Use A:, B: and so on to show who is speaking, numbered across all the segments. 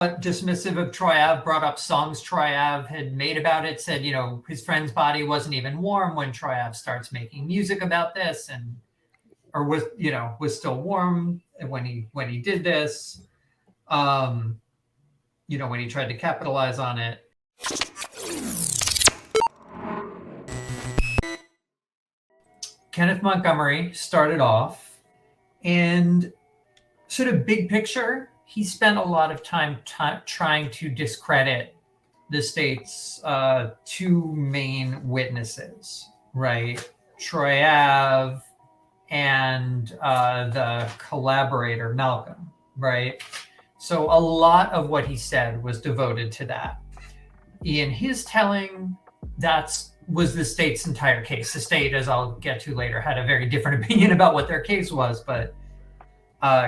A: dismissive of Troy Ave, brought up songs Troy Ave had made about it, said, his friend's body wasn't even warm when Troy Ave starts making music about this, or was still warm when he did this, when he tried to capitalize on it. Kenneth Montgomery started off, and sort of big picture, he spent a lot of time trying to discredit the state's two main witnesses, right? Troy Ave and the collaborator, Malcolm, right? So a lot of what he said was devoted to that. In his telling, was the state's entire case. The state, as I'll get to later, had a very different opinion about what their case was, but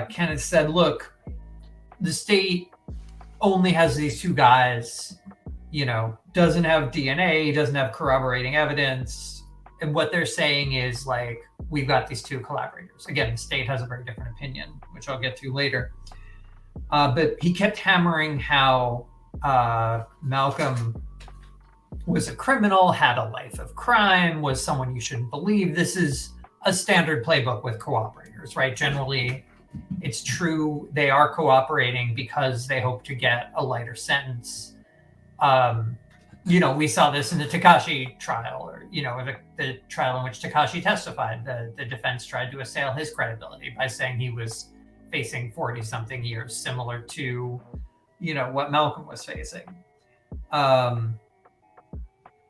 A: Kenneth said, look, the state only has these two guys, doesn't have DNA, doesn't have corroborating evidence. And what they're saying is like, we've got these two collaborators. Again, the state has a very different opinion, which I'll get to later. But he kept hammering how Malcolm was a criminal, had a life of crime, was someone you shouldn't believe. This is a standard playbook with cooperators, right? Generally, it's true they are cooperating because they hope to get a lighter sentence. We saw this in the Tekashi trial, or the trial in which Tekashi testified. The defense tried to assail his credibility by saying he was facing 40-something years, similar to what Malcolm was facing.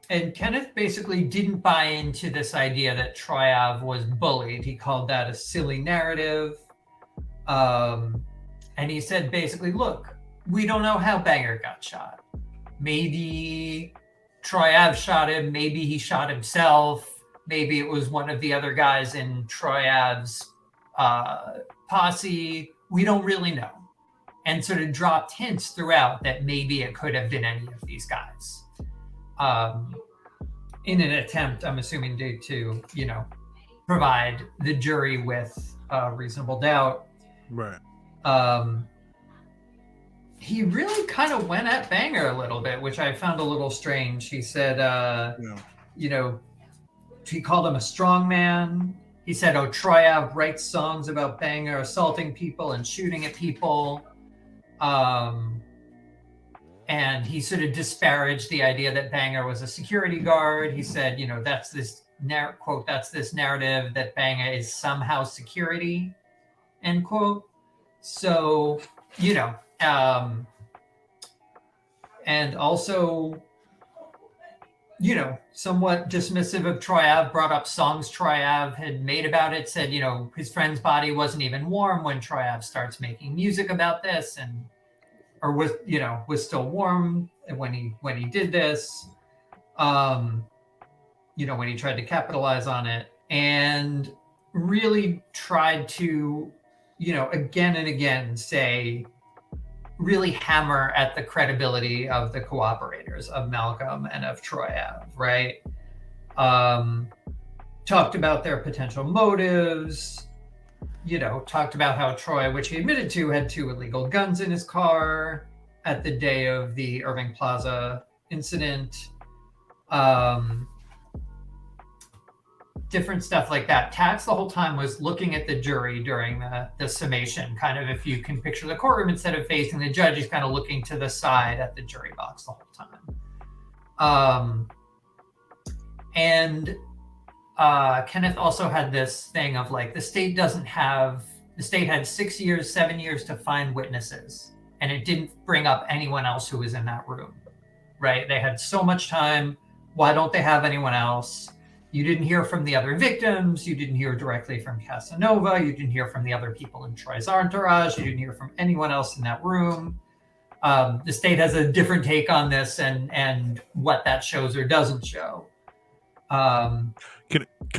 A: And Kenneth basically didn't buy into this idea that Troy Ave was bullied. He called that a silly narrative. And he said basically, look, we don't know how Banga got shot. Maybe Troy Ave shot him. Maybe he shot himself. Maybe it was one of the other guys in Troy Ave's posse. We don't really know. And sort of dropped hints throughout that maybe it could have been any of these guys. In an attempt, I'm assuming, to provide the jury with reasonable doubt.
B: Right.
A: He really kind of went at Banga a little bit, which I found a little strange. He said, he called him a strong man. He said, Troy Ave writes songs about Banga assaulting people and shooting at people. And he sort of disparaged the idea that Banga was a security guard. He said, that's this quote, that's this narrative that Banga is somehow security, end quote. So, and also, somewhat dismissive of Troy Ave, brought up songs Troy Ave had made about it, said, his friend's body wasn't even warm when Troy Ave starts making music about this, or was still warm when he did this, when he tried to capitalize on it, and really tried to, again and again really hammer at the credibility of the cooperators, of Malcolm and of Troy Ave, right? Talked about their potential motives, talked about how Troy, which he admitted to, had 2 illegal guns in his car at the day of the Irving Plaza incident. Different stuff like that. Tax the whole time was looking at the jury during the summation, kind of, if you can picture the courtroom, instead of facing the judge, he's kind of looking to the side at the jury box the whole time. And Kenneth also had this thing of like, the state had 6 years, 7 years to find witnesses, and it didn't bring up anyone else who was in that room, right? They had so much time. Why don't they have anyone else? You didn't hear from the other victims. You didn't hear directly from Casanova. You didn't hear from the other people in Troy's entourage. You didn't hear from anyone else in that room. The state has a different take on this and what that shows or doesn't show.
B: Can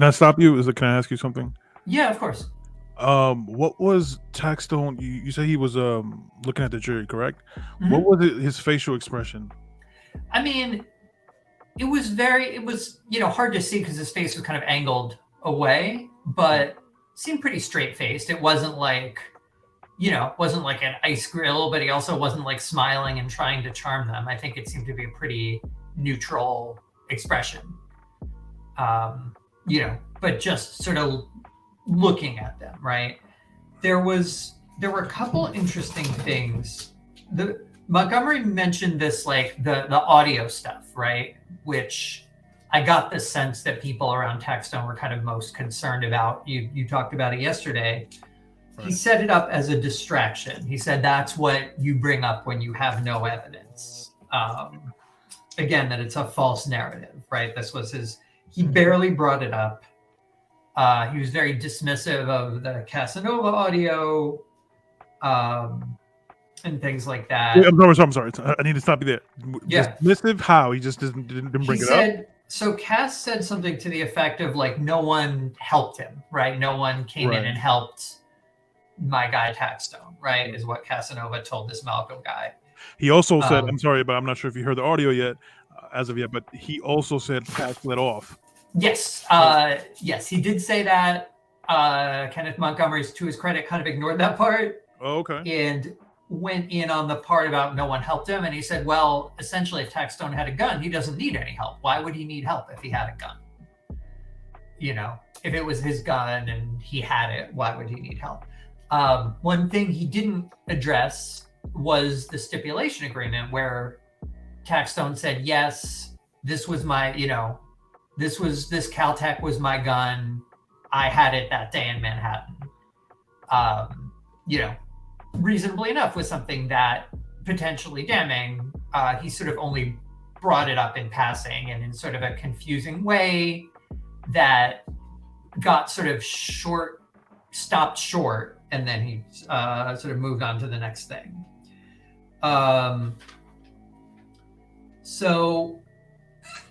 B: I stop you? Can I ask you something?
A: Yeah, of course.
B: What was Taxstone? You said he was looking at the jury, correct?
A: Mm-hmm.
B: What was his facial expression?
A: I mean, it was hard to see because his face was kind of angled away, but seemed pretty straight-faced. It wasn't like, wasn't like an ice grill, but he also wasn't like smiling and trying to charm them. I think it seemed to be a pretty neutral expression. But just sort of looking at them, right? There were a couple interesting things. Montgomery mentioned this, like the audio stuff, right? Which I got the sense that people around Taxstone were kind of most concerned about. You talked about it yesterday. Right. He set it up as a distraction. He said that's what you bring up when you have no evidence. Again, that it's a false narrative, right? This was he barely brought it up. He was very dismissive of the Casanova audio and things like that.
B: Wait, I'm sorry. I need to stop you there.
A: Yeah.
B: Dismissive? How? He just didn't bring it up?
A: So Cass said something to the effect of like, no one helped him, right? No one came in and helped my guy Taxstone, right? Is what Casanova told this Malcolm guy.
B: He also said, I'm sorry, but I'm not sure if you heard the audio yet, as of yet, but he also said Cass let off.
A: Yes. Yes, he did say that. Kenneth Montgomery, to his credit, kind of ignored that part.
B: Oh, okay.
A: And went in on the part about no one helped him. And he said, well, essentially, if Taxstone had a gun, he doesn't need any help. Why would he need help if he had a gun? If it was his gun and he had it, why would he need help? One thing he didn't address was the stipulation agreement where Taxstone said, yes, this was my, this Caltech was my gun. I had it that day in Manhattan. Reasonably enough was something that potentially damning. He sort of only brought it up in passing and in sort of a confusing way that got sort of stopped short, and then he sort of moved on to the next thing. So,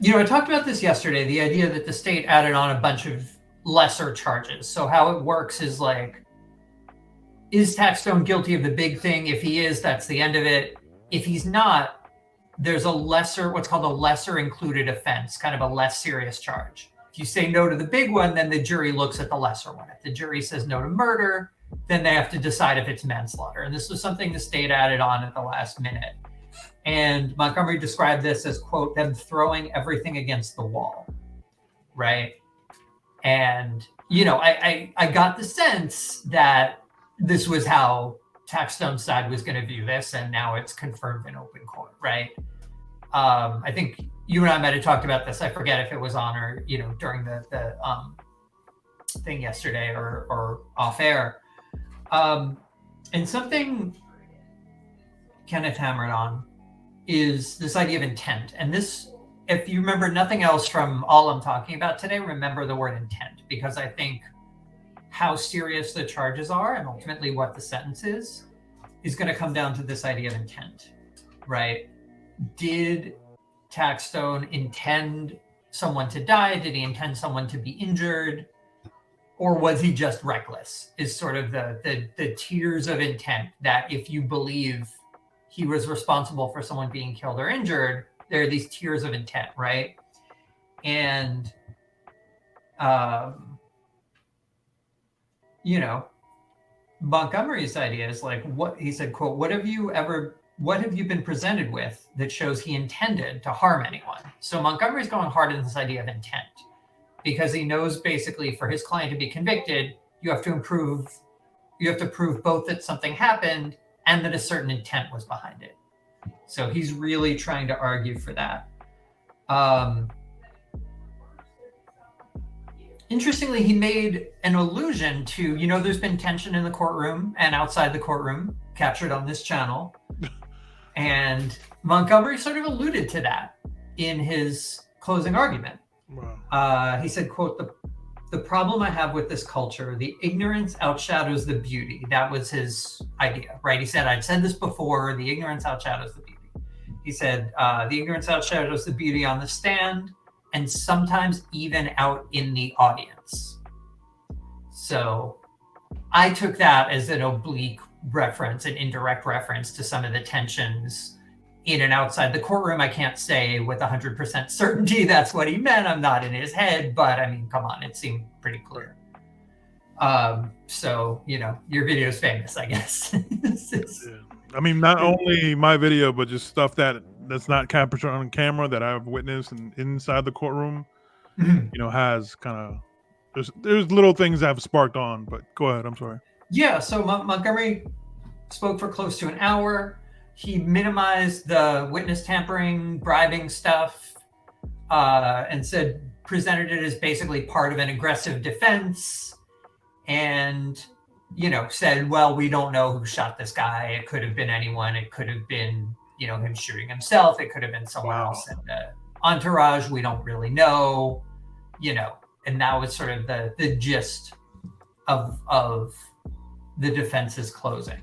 A: I talked about this yesterday, the idea that the state added on a bunch of lesser charges. So how it works is like, is Taxstone guilty of the big thing? If he is, that's the end of it. If he's not, there's what's called a lesser included offense, kind of a less serious charge. If you say no to the big one, then the jury looks at the lesser one. If the jury says no to murder, then they have to decide if it's manslaughter. And this was something the state added on at the last minute. And Montgomery described this as, quote, them throwing everything against the wall, right? And, I got the sense that this was how Taxstone's side was going to view this, and now it's confirmed in open court, right? I think you and I might have talked about this. I forget if it was on or, during the thing yesterday or off air. And something Kenneth hammered on is this idea of intent. And this, if you remember nothing else from all I'm talking about today, remember the word intent, because I think how serious the charges are and ultimately what the sentence is going to come down to this idea of intent, right? Did Taxstone intend someone to die? Did he intend someone to be injured? Or was he just reckless? Is sort of the tiers of intent that if you believe he was responsible for someone being killed or injured, there are these tiers of intent, right? And, Montgomery's idea is like, what he said, quote, what have you been presented with that shows he intended to harm anyone? So Montgomery's going hard in this idea of intent, because he knows basically for his client to be convicted, you have to prove both that something happened and that a certain intent was behind it. So he's really trying to argue for that. Interestingly, he made an allusion to, there's been tension in the courtroom and outside the courtroom captured on this channel. And Montgomery sort of alluded to that in his closing argument. Wow. He said, quote, the problem I have with this culture, the ignorance outshadows the beauty. That was his idea, right? He said, I'd said this before, the ignorance outshadows the beauty. He said, the ignorance outshadows the beauty on the stand, and sometimes even out in the audience. So I took that as an oblique reference, an indirect reference to some of the tensions in and outside the courtroom. I can't say with 100% certainty that's what he meant. I'm not in his head, but I mean, come on, it seemed pretty clear. So, your video is famous, I guess.
B: Yeah. I mean, not only my video, but just stuff that's not captured on camera that I've witnessed and inside the courtroom, has kind of, there's little things that have sparked on, but go ahead. I'm sorry.
A: Yeah. So Montgomery spoke for close to an hour. He minimized the witness tampering, bribing stuff, and presented it as basically part of an aggressive defense, and said, well, we don't know who shot this guy. It could have been anyone. It could have been him shooting himself. It could have been someone else in the entourage. We don't really know. And that was sort of the gist of the defense's closing.